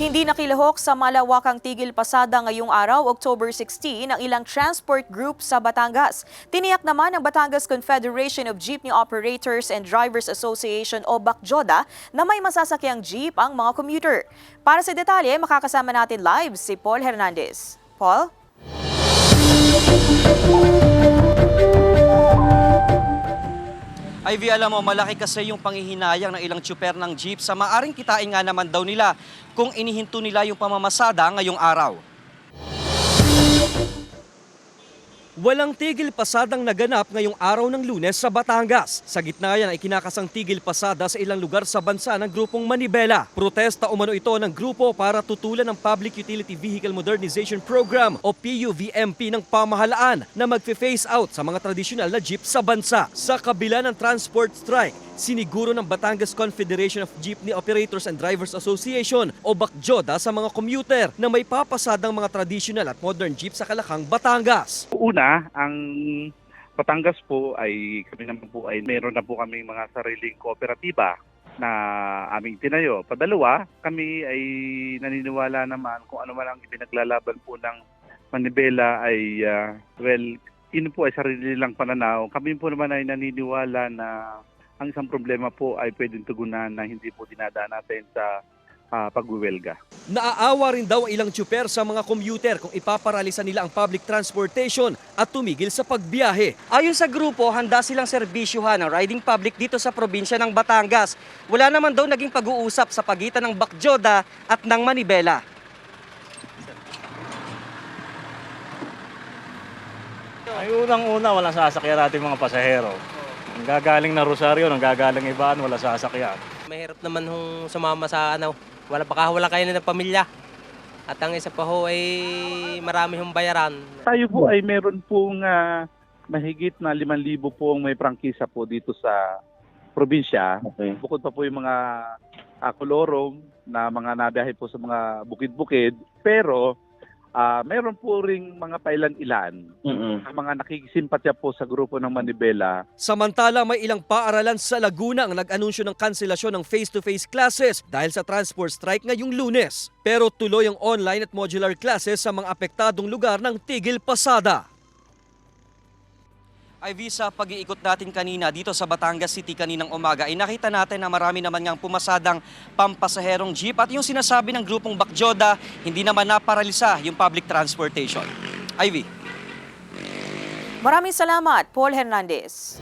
Hindi nakilahok sa malawakang tigil pasada ngayong araw, October 16, ang ilang transport group sa Batangas. Tiniyak naman ng Batangas Confederation of Jeepney Operators and Drivers Association o BACJODA na may masasakyang jeep ang mga commuter. Para sa detalye, makakasama natin live si Paul Hernandez. Paul? Ivy, alam mo, malaki kasi yung panghihinayang ng ilang tsuper ng jeep sa maaring kitain nga naman daw nila kung inihinto nila yung pamamasada ngayong araw. Walang tigil pasadang naganap ngayong araw ng Lunes sa Batangas. Sa gitna yan ay kinakasang tigil pasada sa ilang lugar sa bansa ng grupong Manibela. Protesta umano ito ng grupo para tutulan ng Public Utility Vehicle Modernization Program o PUVMP ng pamahalaan na magfe-phase out sa mga tradisyonal na jeep sa bansa. Sa kabila ng transport strike, siniguro ng Batangas Confederation of Jeepney Operators and Drivers Association o BACJODA sa mga commuter na may papasadang mga traditional at modern jeep sa Kalakang, Batangas. Una, ang Batangas po ay kami naman po ay meron na po kaming mga sariling kooperatiba na aming tinayo. Padalawa, kami ay naniniwala naman kung ano man ang ipinaglalaban po ng Manibela ay yun po ay sarili lang pananaw. Kami po naman ay naniniwala na ang isang problema po ay pwedeng tugunan na hindi po dinadaan natin sa pagwewelga. Naaawa rin daw ang ilang tsuper sa mga commuter kung ipaparalisa nila ang public transportation at tumigil sa pagbiyahe. Ayon sa grupo, handa silang serbisyuhan ang riding public dito sa probinsya ng Batangas. Wala naman daw naging pag-uusap sa pagitan ng BACJODA at ng Manibela. Ay unang-una, walang sasakyan natin mga pasahero. Ang gagaling na Rosario, ang gagaling Ibaan, wala sasakyan. Mahirap naman hong sumama sa baka wala kayo ng pamilya. At ang isa pa ho ay marami hong bayaran. Tayo po ay meron pong mahigit na 5,000 pong may prangkisa po dito sa probinsya. Okay. Bukod pa po yung mga kolorom na mga nabiyahe po sa mga bukid-bukid. Pero meron po ring mga pailan-ilan, mga nakikisimpatya po sa grupo ng Manibela. Samantala, may ilang paaralan sa Laguna ang nag-anunsyo ng kanselasyon ng face-to-face classes dahil sa transport strike ngayong Lunes. Pero tuloy ang online at modular classes sa mga apektadong lugar ng tigil pasada. Ivy, sa pag-iikot natin kanina dito sa Batangas City kaninang umaga ay nakita natin na marami naman ngang pumasadang pampasaherong jeep at yung sinasabi ng grupong BACJODA hindi naman naparalisa yung public transportation. Ivy. Maraming salamat, Paul Hernandez.